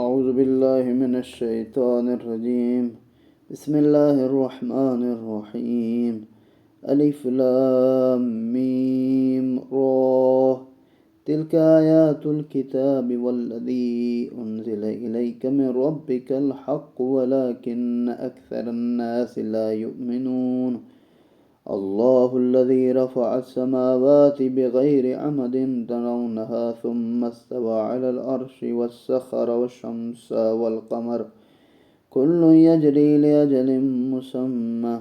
أعوذ بالله من الشيطان الرجيم. بسم الله الرحمن الرحيم. ألف لام ميم را. تلك آيات الكتاب والذي أنزل إليك من ربك الحق ولكن أكثر الناس لا يؤمنون. الله الذي رفع السماوات بغير عمد ترونها ثم استوى على العرش والسخر والشمس والقمر كل يجري لأجل مسمى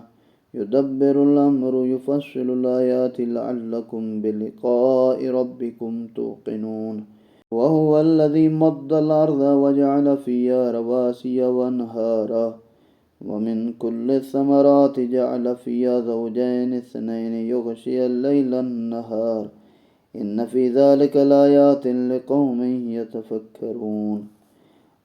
يدبر الأمر يفصل الآيات لعلكم بلقاء ربكم توقنون. وهو الذي مد الأرض وجعل فيها رواسي وأنهارا ومن كل الثمرات جعل فيها زوجين اثنين يغشي الليل النهار إن في ذلك لآيات لقوم يتفكرون.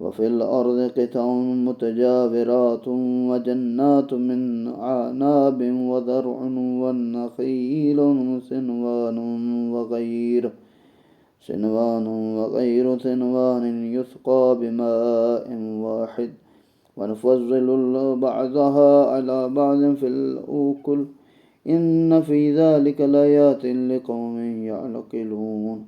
وفي الأرض قطع متجاورات وجنات من أعناب وزرع والنخيل صنوان وغير صنوان يسقى بماء واحد ونفضل بعضها على بعض في الأكل إن في ذلك لآيات لقوم يعقلون.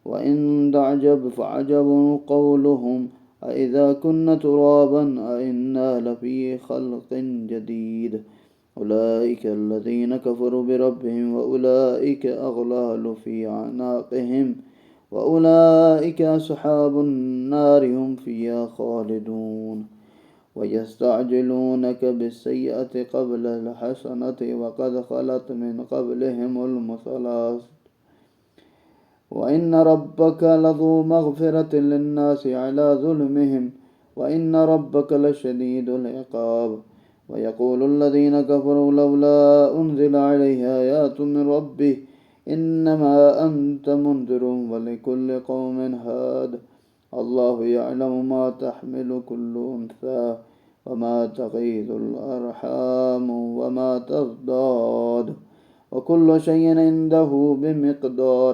وإن تعجب فعجب قولهم أإذا كنا ترابا أإنا لفي خلق جديد أولئك الذين كفروا بربهم وأولئك أغلال في أعناقهم وأولئك أصحاب النار هم فيها خالدون. ويستعجلونك بالسيئة قبل الحسنة وقد خلت من قبلهم المثلات وإن ربك لذو مغفرة للناس على ظلمهم وإن ربك لشديد العقاب. ويقول الذين كفروا لولا أنزل عليه آيات من ربه إنما أنت منذر ولكل قوم هاد الله يعلم ما تحمل كل أنثى وما تغيض الأرحام وما تزداد وكل شيء عنده بمقدار.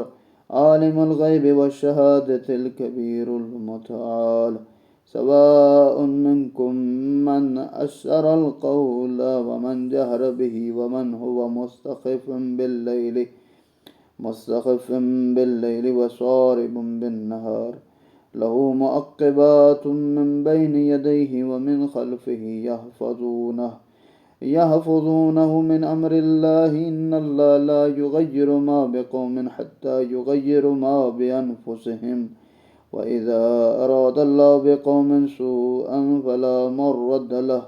عالم الغيب والشهادة الكبير المتعال سواء منكم من أسر القول ومن جهر به ومن هو مستخف بالليل وصارب بالنهار له مؤقبات من بين يديه ومن خلفه يحفظونه من أمر الله إن الله لا يغير ما بقوم حتى يغيروا ما بأنفسهم وإذا أراد الله بقوم سوءا فلا مرد له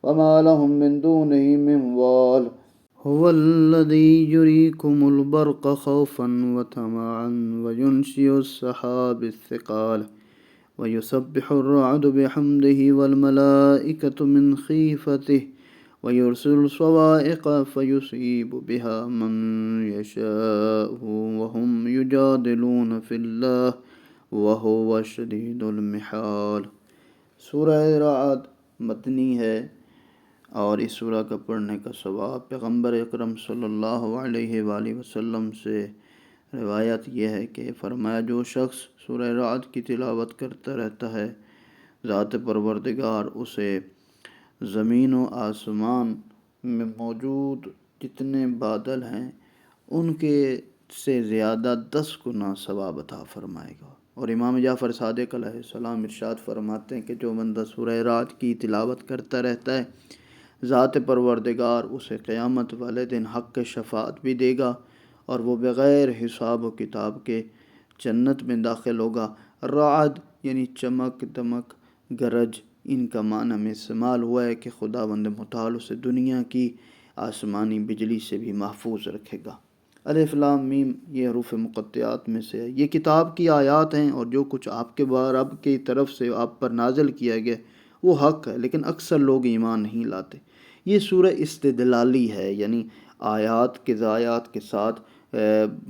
وما لهم من دونه من وال. هو الذي يريكم البرق خوفا وطمعا وينشئ السحاب الثقال ويسبح الرعد بحمده والملائكة من خيفته ويرسل الصواعق فيصيب بها من يشاء وهم يجادلون في الله وهو شدید المحال. سورہ رعد مدنی ہے اور اس سورہ کا پڑھنے کا ثواب پیغمبر اکرم صلی اللہ علیہ وآلہ وسلم سے روایت یہ ہے کہ فرمایا جو شخص سورہ رعد کی تلاوت کرتا رہتا ہے ذات پروردگار اسے زمین و آسمان میں موجود جتنے بادل ہیں ان کے سے زیادہ 10 گنا ثواب عطا فرمائے گا. اور امام جعفر صادق علیہ السلام ارشاد فرماتے ہیں کہ جو بندہ سورہ رعد کی تلاوت کرتا رہتا ہے ذات پروردگار اسے قیامت والے دن حق شفاعت بھی دے گا اور وہ بغیر حساب و کتاب کے جنت میں داخل ہوگا. رعد یعنی چمک دمک گرج ان کا معنی میں استعمال ہوا ہے کہ خداوند متعال اسے دنیا کی آسمانی بجلی سے بھی محفوظ رکھے گا. الف لام میم یہ حروف مقطعات میں سے ہے. یہ کتاب کی آیات ہیں اور جو کچھ آپ کے رب کی طرف سے آپ پر نازل کیا گیا وہ حق ہے لیکن اکثر لوگ ایمان نہیں لاتے. یہ سورہ استدلالی ہے یعنی آیات کے ساتھ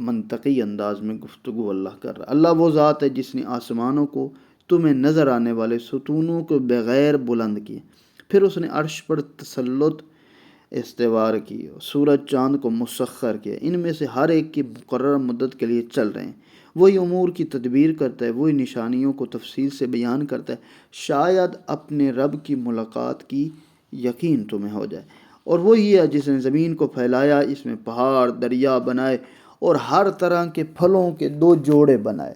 منطقی انداز میں گفتگو اللہ کر رہا ہے. اللہ وہ ذات ہے جس نے آسمانوں کو تمہیں نظر آنے والے ستونوں کو بغیر بلند کیے پھر اس نے عرش پر تسلط استوار کی، سورج چاند کو مسخر کیا، ان میں سے ہر ایک کی مقررہ مدت کے لیے چل رہے ہیں۔ وہی امور کی تدبیر کرتا ہے، وہی نشانیوں کو تفصیل سے بیان کرتا ہے، شاید اپنے رب کی ملاقات کی یقین تمہیں ہو جائے۔ اور وہی ہے جس نے زمین کو پھیلایا، اس میں پہاڑ دریا بنائے اور ہر طرح کے پھلوں کے 2 جوڑے بنائے۔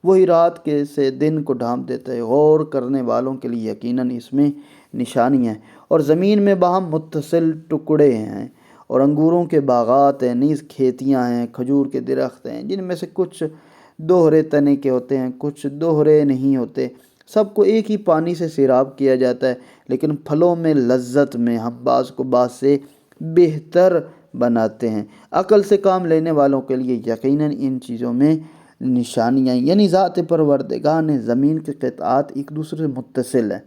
وہی رات کے سے دن کو ڈھانپ دیتا ہے، غور کرنے والوں کے لیے یقیناً اس میں نشانی ہے۔ اور زمین میں باہم متصل ٹکڑے ہیں، اور انگوروں کے باغات ہیں، نیز کھیتیاں ہیں، کھجور کے درخت ہیں، جن میں سے کچھ دوہرے تنے کے ہوتے ہیں، کچھ دوہرے نہیں ہوتے۔ سب کو ایک ہی پانی سے سیراب کیا جاتا ہے، لیکن پھلوں میں لذت میں ہم بعض کو بعض سے بہتر بناتے ہیں۔ عقل سے کام لینے والوں کے لیے یقیناً ان چیزوں میں نشانیاں، یعنی ذات پروردگار نے زمین کے قطعات ایک دوسرے سے متصل ہیں۔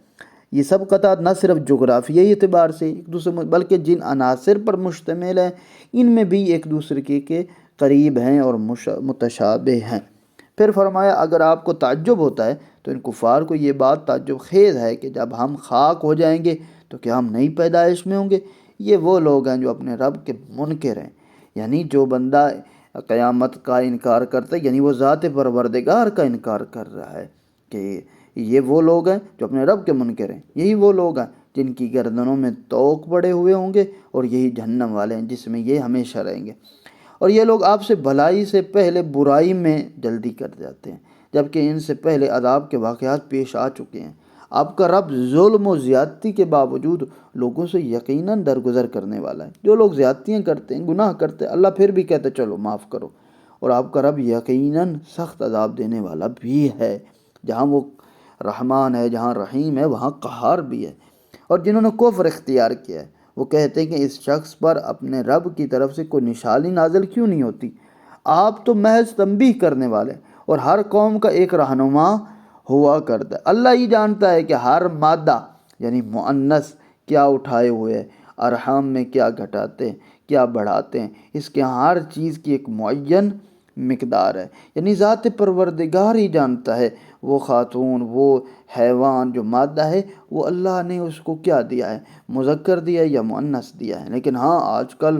یہ سب قطعات نہ صرف جغرافیائی اعتبار سے ایک دوسرے میں، بلکہ جن عناصر پر مشتمل ہیں ان میں بھی ایک دوسرے کے قریب ہیں اور متشابہ ہیں۔ پھر فرمایا اگر آپ کو تعجب ہوتا ہے تو ان کفار کو یہ بات تعجب خیز ہے کہ جب ہم خاک ہو جائیں گے تو کیا ہم نئی پیدائش میں ہوں گے۔ یہ وہ لوگ ہیں جو اپنے رب کے منکر ہیں، یعنی جو بندہ قیامت کا انکار کرتا ہے، یعنی وہ ذات پروردگار کا انکار کر رہا ہے، کہ یہ وہ لوگ ہیں جو اپنے رب کے منکر ہیں۔ یہی وہ لوگ ہیں جن کی گردنوں میں طوق پڑے ہوئے ہوں گے، اور یہی جہنم والے ہیں جس میں یہ ہمیشہ رہیں گے۔ اور یہ لوگ آپ سے بھلائی سے پہلے برائی میں جلدی کر جاتے ہیں، جبکہ ان سے پہلے عذاب کے واقعات پیش آ چکے ہیں۔ آپ کا رب ظلم و زیادتی کے باوجود لوگوں سے یقیناً درگزر کرنے والا ہے۔ جو لوگ زیادتیاں کرتے ہیں، گناہ کرتے ہیں، اللہ پھر بھی کہتے چلو معاف کرو۔ اور آپ کا رب یقیناً سخت عذاب دینے والا بھی ہے۔ جہاں وہ رحمان ہے، جہاں رحیم ہے، وہاں قہار بھی ہے۔ اور جنہوں نے کفر اختیار کیا ہے وہ کہتے ہیں کہ اس شخص پر اپنے رب کی طرف سے کوئی نشانی نازل کیوں نہیں ہوتی۔ آپ تو محض تنبیہ کرنے والے اور ہر قوم کا ایک رہنما ہوا کرتا ہے۔ اللہ ہی جانتا ہے کہ ہر مادہ یعنی مؤنث کیا اٹھائے ہوئے ہے، ارحام میں کیا گھٹاتے ہیں، کیا بڑھاتے ہیں، اس کے ہر چیز کی ایک معین مقدار ہے، یعنی ذات پروردگار ہی جانتا ہے وہ خاتون، وہ حیوان جو مادہ ہے وہ اللہ نے اس کو کیا دیا ہے، مذکر دیا ہے یا مؤنث دیا ہے۔ لیکن ہاں آج کل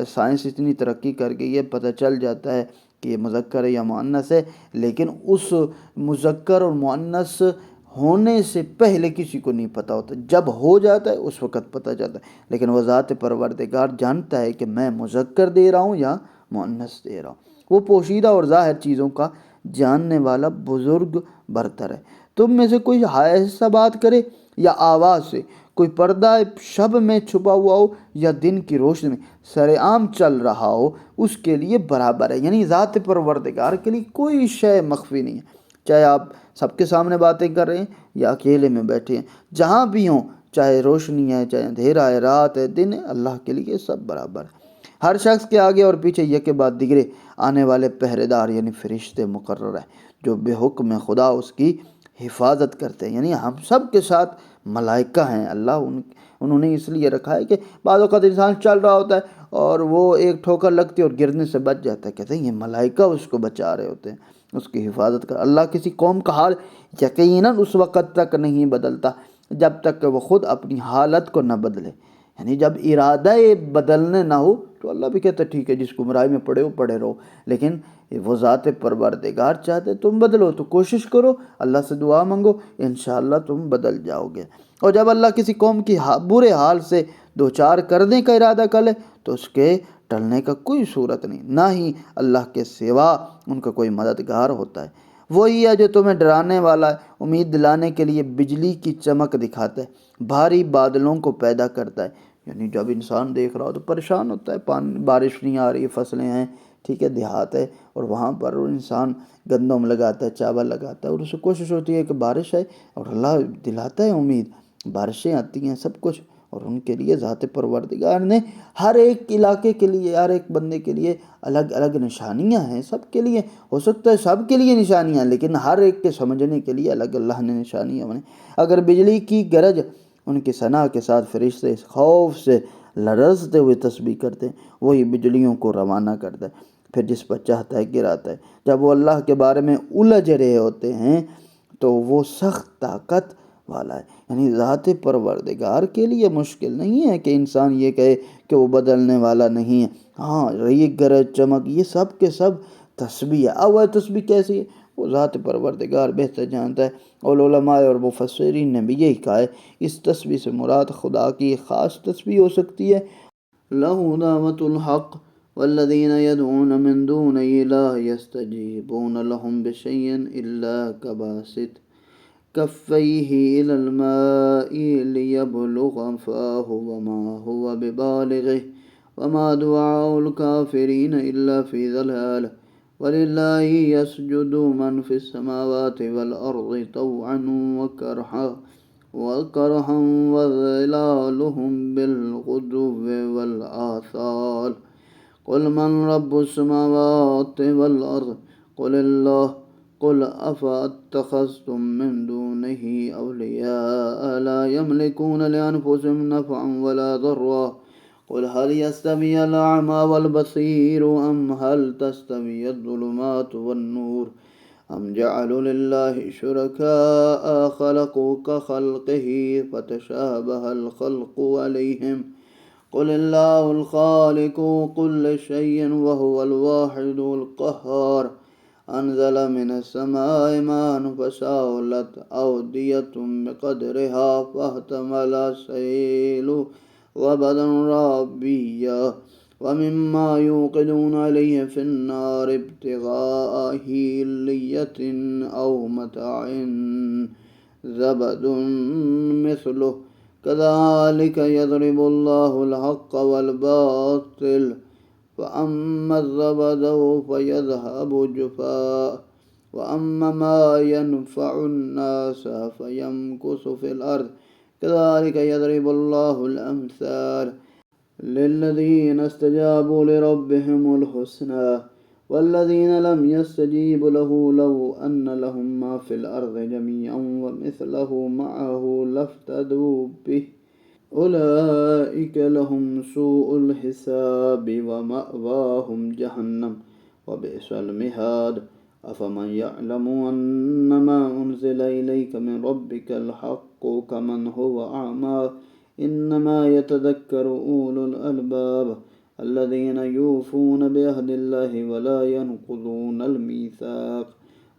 سائنس اتنی ترقی کر گئی ہے، پتہ چل جاتا ہے کہ یہ مذکر ہے یا مؤنث ہے، لیکن اس مذکر اور مؤنث ہونے سے پہلے کسی کو نہیں پتہ ہوتا، جب ہو جاتا ہے اس وقت پتہ چلتا ہے۔ لیکن وہ ذات پروردگار جانتا ہے کہ میں مذکر دے رہا ہوں یا مؤنث دے رہا ہوں۔ وہ پوشیدہ اور ظاہر چیزوں کا جاننے والا بزرگ برتر ہے۔ تم میں سے کوئی ایسا بات کرے یا آواز سے، کوئی پردہ شب میں چھپا ہوا ہو یا دن کی روشنی میں سر عام چل رہا ہو، اس کے لیے برابر ہے، یعنی ذات پروردگار کے لیے کوئی شے مخفی نہیں ہے۔ چاہے آپ سب کے سامنے باتیں کر رہے ہیں یا اکیلے میں بیٹھے ہیں، جہاں بھی ہوں، چاہے روشنی ہے، چاہے اندھیرا ہے، رات ہے، دن ہے، اللہ کے لیے سب برابر ہے۔ ہر شخص کے آگے اور پیچھے یکے بعد دیگرے آنے والے پہرے دار یعنی فرشتے مقرر ہیں، جو بے حکم خدا اس کی حفاظت کرتے ہیں، یعنی ہم سب کے ساتھ ملائکہ ہیں۔ اللہ انہوں نے اس لیے رکھا ہے کہ بعض اوقات انسان چل رہا ہوتا ہے اور وہ ایک ٹھوکر لگتی ہے اور گرنے سے بچ جاتا ہے، کہتے ہیں یہ ملائکہ اس کو بچا رہے ہوتے ہیں، اس کی حفاظت کر۔ اللہ کسی قوم کا حال یقیناً اس وقت تک نہیں بدلتا جب تک کہ وہ خود اپنی حالت کو نہ بدلے، یعنی جب ارادہ بدلنے نہ ہو تو اللہ بھی کہتا ہے ٹھیک ہے جس گمراہی میں پڑے ہو پڑے رہو، لیکن وہ ذات پروردگار چاہتے تم بدلو تو کوشش کرو، اللہ سے دعا مانگو، انشاءاللہ تم بدل جاؤ گے۔ اور جب اللہ کسی قوم کی برے حال سے دوچار کرنے کا ارادہ کر لے تو اس کے ٹلنے کا کوئی صورت نہیں، نہ ہی اللہ کے سوا ان کا کوئی مددگار ہوتا ہے۔ وہی ہے جو تمہیں ڈرانے والا ہے، امید دلانے کے لیے بجلی کی چمک دکھاتا ہے، بھاری بادلوں کو پیدا کرتا ہے، یعنی جب انسان دیکھ رہا ہو تو پریشان ہوتا ہے، بارش نہیں آ رہی، فصلیں ہیں، ٹھیک ہے، دیہات ہے، اور وہاں پر انسان گندم لگاتا ہے، چاول لگاتا ہے، اور اسے کوشش ہوتی ہے کہ بارش آئے، اور اللہ دلاتا ہے امید، بارشیں آتی ہیں، سب کچھ۔ اور ان کے لیے ذات پروردگار نے ہر ایک علاقے کے لیے، ہر ایک بندے کے لیے الگ الگ نشانیاں ہیں، سب کے لیے ہو سکتا ہے سب کے لیے نشانیاں، لیکن ہر ایک کے سمجھنے کے لیے الگ اللہ نے نشانیاں بنائیں۔ اگر بجلی کی گرج ان کی ثنا کے ساتھ فرشتے خوف سے لرزتے ہوئے تسبیح کرتے ہیں، وہی بجلیوں کو روانہ کرتا ہے، پھر جس پر چاہتا ہے گراتا ہے۔ جب وہ اللہ کے بارے میں الجھ رہے ہوتے ہیں تو وہ سخت طاقت والا ہے۔ یعنی ذات پروردگار کے لیے مشکل نہیں ہے کہ انسان یہ کہے کہ وہ بدلنے والا نہیں ہے۔ ہاں، ریگ گرج چمک یہ سب کے سب تسبیح ہے۔ اب وہ تسبیح کیسی ہے وہ ذات پروردگار بہتر جانتا ہے، اور علماء اور مفسرین نے بھی یہی کہا ہے۔ اس تسبیح سے مراد خدا کی خاص تسبیح ہو سکتی ہے، لَهُ دعوت الحق والذین يدعون من دونه لا يستجيبون لهم بشيء إلا كباسط كفيه إلى الماء ليبلغ فاه وما هو ببالغه وما دعاء الكافرين إلا في ضلال ولله يسجد من في السماوات والأرض طوعا وكرها وظلالهم بالغدو والآثال قل من رب السماوات والأرض قل الله قل أفاتخذتم من دونه أولياء لا يملكون لأنفسهم نفعا ولا ضرا قل هل يستوي الأعمى والبصير أم هل تستوي الظلمات والنور أم جعلوا لله شركاء خلقوا كخلقه فتشابه الخلق عليهم قل الله الخالق كل شيء وهو الواحد القهار أنزل من السماء ماء فسالت أودية بقدرها فاحتمل السيل زبدا رابيا ومما يوقدون عليه في النار ابتغاء حلية أو متاع زبد مثله كذلك يضرب الله الحق والباطل فأما الزبد فيذهب جفاء وأما ما ينفع الناس فيمكث في الأرض كذلك يضرب الله الأمثال للذين استجابوا لربهم الحسنى والذين لم يستجيبوا له لو أن لهم ما في الأرض جميعا ومثله معه لافتدوا به أولئك لهم سوء الحساب ومأواهم جهنم وبئس المهاد أفمن يعلم أنما أنزل إليك من ربك الحق كمن هو أعمى إنما يتذكر أولو الألباب الذين يوفون بعهد الله ولا ينقضون الميثاق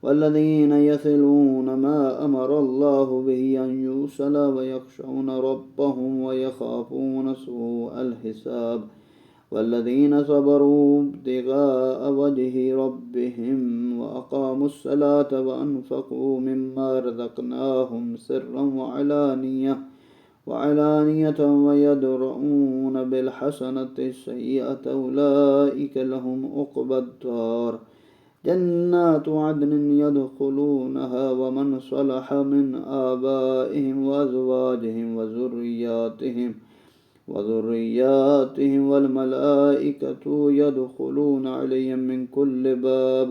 والذين يصلون ما أمر الله به أن يوصل ويخشون ربهم ويخافون سوء الحساب والذين صبروا ابتغاء وجه ربهم وأقاموا الصلاة وأنفقوا مما رزقناهم سرا وعلانية ويدرؤون بالحسنة السيئة أولئك لهم عقبى الدار جنات عدن يدخلونها ومن صلح من آبائهم وأزواجهم وذرياتهم والملائكة يدخلون عليهم من كل باب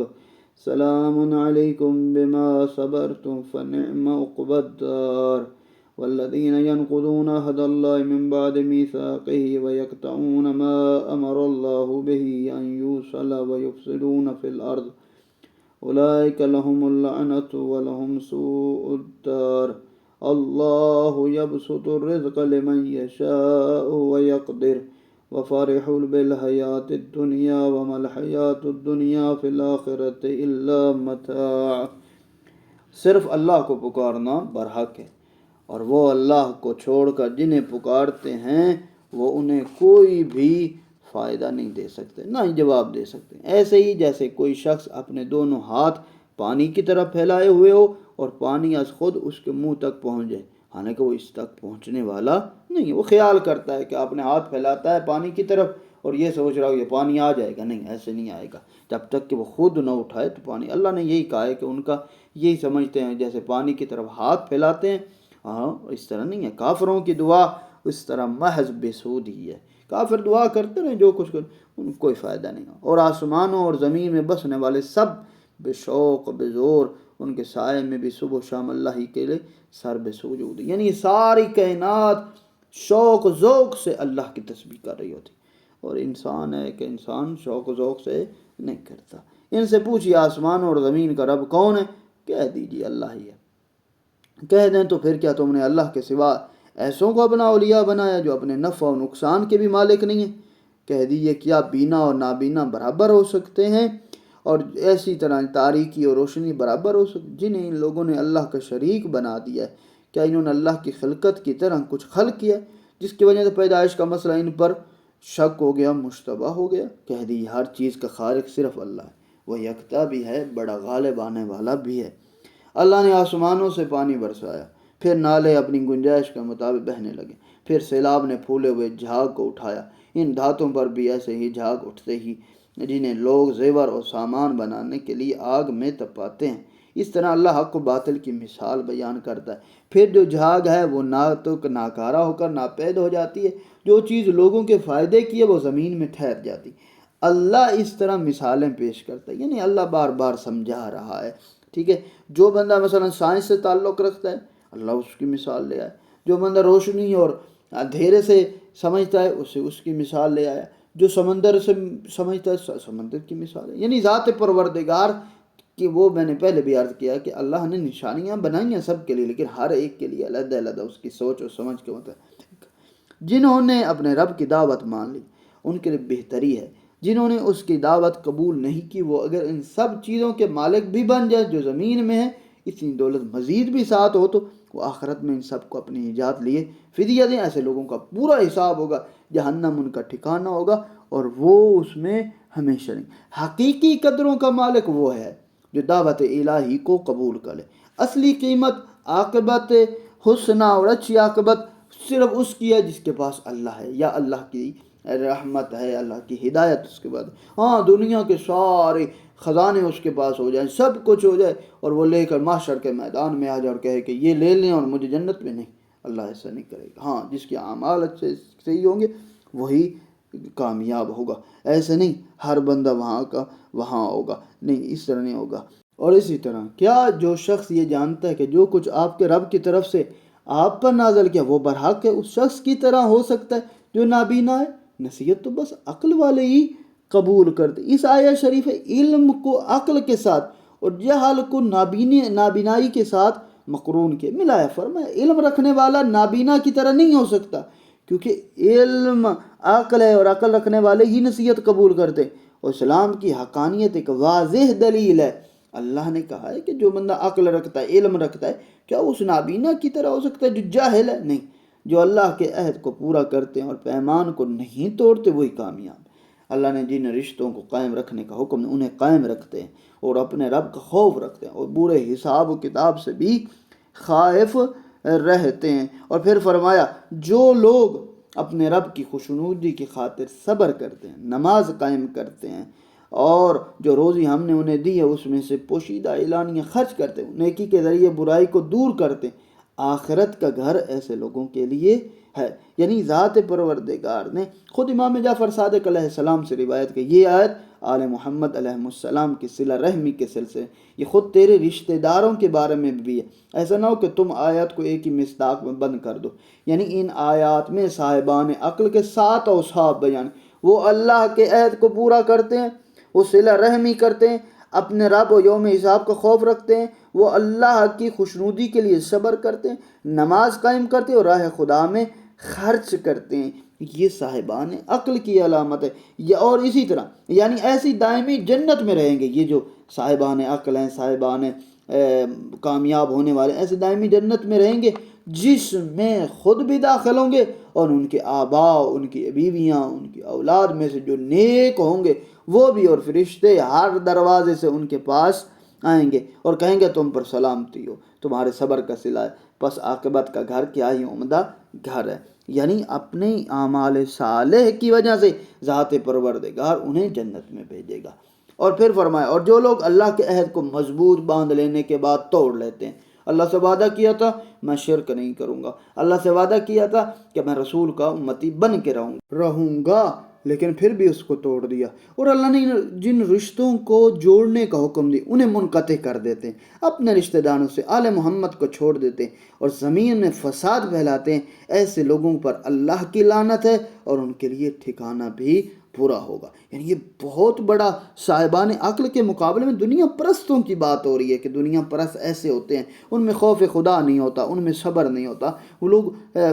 سلام عليكم بما صبرتم فنعم عقبى الدار والذين ينقضون عهد الله من بعد ميثاقه ويقطعون ما أمر الله به أن يوصل ويفسدون في الأرض أولئك لهم اللعنة ولهم سوء الدار الله يبسط الرزق لمن يشاء ويقدر وفرحوا بالحياة الدنيا وما الحياة الدنيا في الآخرة إلا متاع۔ صرف اللہ کو پکارنا برحق ہے، اور وہ اللہ کو چھوڑ کر جنہیں پکارتے ہیں وہ انہیں کوئی بھی فائدہ نہیں دے سکتے، نہ ہی جواب دے سکتے، ایسے ہی جیسے کوئی شخص اپنے دونوں ہاتھ پانی کی طرف پھیلائے ہوئے ہو اور پانی از خود اس کے منہ تک پہنچ جائے، حالانکہ وہ اس تک پہنچنے والا نہیں۔ وہ خیال کرتا ہے کہ اپنے ہاتھ پھیلاتا ہے پانی کی طرف اور یہ سوچ رہا ہو یہ پانی آ جائے گا، نہیں، ایسے نہیں آئے گا جب تک کہ وہ خود نہ اٹھائے تو پانی۔ اللہ نے یہی کہا ہے کہ ان کا یہی سمجھتے ہیں جیسے پانی کی طرف ہاتھ پھیلاتے ہیں، ہاں اس طرح نہیں ہے۔ کافروں کی دعا اس طرح محض بے سود ہی ہے، کافر دعا کرتے رہیں جو کچھ کریں، ان کو کوئی فائدہ نہیں ہو۔ اور آسمانوں اور زمین میں بسنے والے سب بے شوق بے زور ان کے سائے میں بھی صبح و شام اللہ ہی کے لیے سر بے سجود، یعنی ساری کائنات شوق ذوق سے اللہ کی تسبیح کر رہی ہوتی، اور انسان ہے کہ انسان شوق و ذوق سے نہیں کرتا۔ ان سے پوچھیے آسمانوں اور زمین کا رب کون ہے، کہہ دیجیے اللہ ہی ہے۔ کہہ دیں تو پھر کیا تم نے اللہ کے سوا ایسوں کو اپنا اولیاء بنایا جو اپنے نفع و نقصان کے بھی مالک نہیں ہیں؟ کہہ دیجئے کیا بینا اور نابینا برابر ہو سکتے ہیں؟ اور ایسی طرح تاریکی اور روشنی برابر ہو سکتی؟ جنہیں ان لوگوں نے اللہ کا شریک بنا دیا ہے، کیا انہوں نے اللہ کی خلقت کی طرح کچھ خلق کیا جس کی وجہ سے پیدائش کا مسئلہ ان پر شک ہو گیا، مشتبہ ہو گیا؟ کہہ دیجئے ہر چیز کا خالق صرف اللہ ہے، وہ یکتا بھی ہے، بڑا غالب آنے والا بھی ہے۔ اللہ نے آسمانوں سے پانی برسایا، پھر نالے اپنی گنجائش کے مطابق بہنے لگے، پھر سیلاب نے پھولے ہوئے جھاگ کو اٹھایا، ان دھاتوں پر بھی ایسے ہی جھاگ اٹھتے ہی جنہیں لوگ زیور اور سامان بنانے کے لیے آگ میں تپاتے ہیں۔ اس طرح اللہ حق و باطل کی مثال بیان کرتا ہے۔ پھر جو جھاگ ہے وہ نہ تو ناکارہ ہو کر ناپید ہو جاتی ہے، جو چیز لوگوں کے فائدے کی ہے وہ زمین میں ٹھہر جاتی۔ اللہ اس طرح مثالیں پیش کرتا ہے، یعنی اللہ بار بار سمجھا رہا ہے، ٹھیک ہے۔ جو بندہ مثلا سائنس سے تعلق رکھتا ہے، اللہ اس کی مثال لے آیا۔ جو بندہ روشنی اور اندھیرے سے سمجھتا ہے، اسے اس کی مثال لے آیا۔ جو سمندر سے سمجھتا ہے، سمندر کی مثال ہے۔ یعنی ذات پروردگار کہ وہ میں نے پہلے بھی عرض کیا کہ اللہ نے نشانیاں بنائی ہیں سب کے لیے، لیکن ہر ایک کے لیے علیحدہ علیحدہ اس کی سوچ اور سمجھ کے مطابق۔ جنہوں نے اپنے رب کی دعوت مان لی ان کے لیے بہتری ہے، جنہوں نے اس کی دعوت قبول نہیں کی وہ اگر ان سب چیزوں کے مالک بھی بن جائے جو زمین میں ہے، اتنی دولت مزید بھی ساتھ ہو، تو وہ آخرت میں ان سب کو اپنی نجات لیے فدیہ دیں۔ ایسے لوگوں کا پورا حساب ہوگا، جہنم ان کا ٹھکانہ ہوگا اور وہ اس میں ہمیشہ نہیں۔ حقیقی قدروں کا مالک وہ ہے جو دعوت الہی کو قبول کرے۔ اصلی قیمت، عاقبت حسنہ اور اچھی عاقبت صرف اس کی ہے جس کے پاس اللہ ہے، یا اللہ کی رحمت ہے، اللہ کی ہدایت اس کے بعد۔ ہاں دنیا کے سارے خزانے اس کے پاس ہو جائیں، سب کچھ ہو جائے اور وہ لے کر محشر کے میدان میں آ جائے اور کہے کہ یہ لے لیں اور مجھے جنت میں، نہیں، اللہ ایسا نہیں کرے گا۔ ہاں جس کے اعمال اچھے صحیح ہوں گے وہی کامیاب ہوگا، ایسے نہیں ہر بندہ وہاں کا وہاں ہوگا، نہیں، اس طرح نہیں ہوگا۔ اور اسی طرح کیا جو شخص یہ جانتا ہے کہ جو کچھ آپ کے رب کی طرف سے آپ پر نازل کیا وہ برحق ہے، اس شخص کی طرح ہو سکتا ہے جو نابینا ہے؟ نصیحت تو بس عقل والے ہی قبول کرتے۔ اس آیت شریف علم کو عقل کے ساتھ اور جہل کو نابینائی کے ساتھ مقرون کے ملایا، فرمایا علم رکھنے والا نابینا کی طرح نہیں ہو سکتا، کیونکہ علم عقل ہے اور عقل رکھنے والے ہی نصیحت قبول کرتے۔ اور اسلام کی حقانیت ایک واضح دلیل ہے۔ اللہ نے کہا ہے کہ جو بندہ عقل رکھتا ہے، علم رکھتا ہے، کیا اس نابینا کی طرح ہو سکتا ہے جو جاہل ہے؟ نہیں، جو اللہ کے عہد کو پورا کرتے ہیں اور پیمان کو نہیں توڑتے وہی کامیاب۔ اللہ نے جن رشتوں کو قائم رکھنے کا حکم ہے انہیں قائم رکھتے ہیں اور اپنے رب کا خوف رکھتے ہیں اور برے حساب و کتاب سے بھی خائف رہتے ہیں۔ اور پھر فرمایا جو لوگ اپنے رب کی خوشنودی کی خاطر صبر کرتے ہیں، نماز قائم کرتے ہیں اور جو روزی ہم نے انہیں دی ہے اس میں سے پوشیدہ اعلانیہ خرچ کرتے ہیں، نیکی کے ذریعے برائی کو دور کرتے ہیں، آخرت کا گھر ایسے لوگوں کے لیے ہے۔ یعنی ذات پروردگار نے خود امام جعفر صادق علیہ السلام سے روایت کی، یہ آیت آل محمد علیہ السلام کی صلہ رحمی کے سلسلے، یہ خود تیرے رشتہ داروں کے بارے میں بھی ہے۔ ایسا نہ ہو کہ تم آیات کو ایک ہی مصداق میں بند کر دو۔ یعنی ان آیات میں صاحبان عقل کے 7 اوصاف بیان، وہ اللہ کے عہد کو پورا کرتے ہیں، وہ صلہ رحمی کرتے ہیں، اپنے رب و یوم حساب کا خوف رکھتے ہیں، وہ اللہ کی خوشنودی کے لیے صبر کرتے ہیں، نماز قائم کرتے ہیں اور راہ خدا میں خرچ کرتے ہیں۔ یہ صاحبان عقل کی علامت ہے۔ اور اسی طرح یعنی ایسی دائمی جنت میں رہیں گے یہ جو صاحبان عقل ہیں، صاحبان کامیاب ہونے والے، ایسے دائمی جنت میں رہیں گے جس میں خود بھی داخل ہوں گے اور ان کے آباء، ان کی بیویاں، ان کی اولاد میں سے جو نیک ہوں گے وہ بھی، اور فرشتے ہر دروازے سے ان کے پاس آئیں گے اور کہیں گے تم پر سلامتی ہو، تمہارے صبر کا صلہ ہے۔ پس عاقبت کا گھر کیا ہی عمدہ گھر ہے۔ یعنی اپنے اعمال صالح کی وجہ سے ذات پروردگار انہیں جنت میں بھیجے گا۔ اور پھر فرمایا اور جو لوگ اللہ کے عہد کو مضبوط باندھ لینے کے بعد توڑ لیتے ہیں، اللہ سے وعدہ کیا تھا میں شرک نہیں کروں گا، اللہ سے وعدہ کیا تھا کہ میں رسول کا امتی بن کے رہوں گا، لیکن پھر بھی اس کو توڑ دیا۔ اور اللہ نے جن رشتوں کو جوڑنے کا حکم دیا انہیں منقطع کر دیتے ہیں، اپنے رشتہ داروں سے آل محمد کو چھوڑ دیتے ہیں اور زمین میں فساد پھیلاتے ہیں۔ ایسے لوگوں پر اللہ کی لعنت ہے اور ان کے لیے ٹھکانہ بھی برا ہوگا. یعنی یہ بہت بڑا صاحبان عقل کے مقابلے میں دنیا پرستوں کی بات ہو رہی ہے کہ دنیا پرست ایسے ہوتے ہیں، ان میں خوف خدا نہیں ہوتا، ان میں صبر نہیں ہوتا، وہ لوگ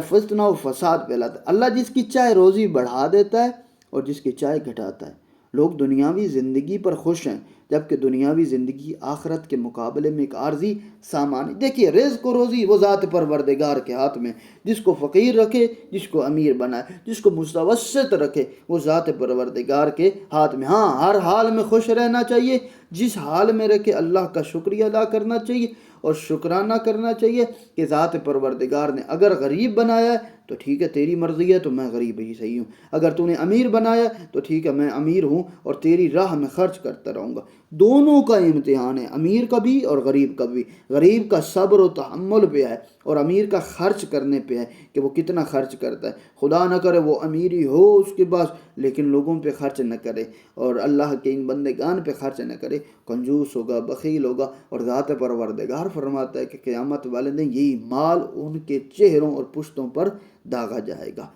فتنہ و فساد پھیلاتے. اللہ جس کی چاہے روزی بڑھا دیتا ہے اور جس کی چاہے گھٹاتا ہے. لوگ دنیاوی زندگی پر خوش ہیں، جبکہ دنیاوی زندگی آخرت کے مقابلے میں ایک عارضی سامان. دیکھیے رزق و روزی وہ ذات پروردگار کے ہاتھ میں، جس کو فقیر رکھے، جس کو امیر بنائے، جس کو متوسط رکھے، وہ ذات پروردگار کے ہاتھ میں. ہاں ہر حال میں خوش رہنا چاہیے، جس حال میں رکھے اللہ کا شکریہ ادا کرنا چاہیے اور شکرانہ کرنا چاہیے کہ ذات پروردگار نے اگر غریب بنایا ہے تو ٹھیک ہے تیری مرضی ہے تو میں غریب ہی صحیح ہوں، اگر تو نے امیر بنایا تو ٹھیک ہے میں امیر ہوں اور تیری راہ میں خرچ کرتا رہوں گا. دونوں کا امتحان ہے، امیر کا بھی اور غریب کا بھی. غریب کا صبر و تحمل پہ ہے اور امیر کا خرچ کرنے پہ ہے کہ وہ کتنا خرچ کرتا ہے. خدا نہ کرے وہ امیری ہو اس کے پاس لیکن لوگوں پہ خرچ نہ کرے اور اللہ کے ان بندگان پہ خرچ نہ کرے، کنجوس ہوگا، بخیل ہوگا. اور ذات پروردگار فرماتا ہے کہ قیامت والے دن یہی مال ان کے چہروں اور پشتوں پر داغا جائے گا.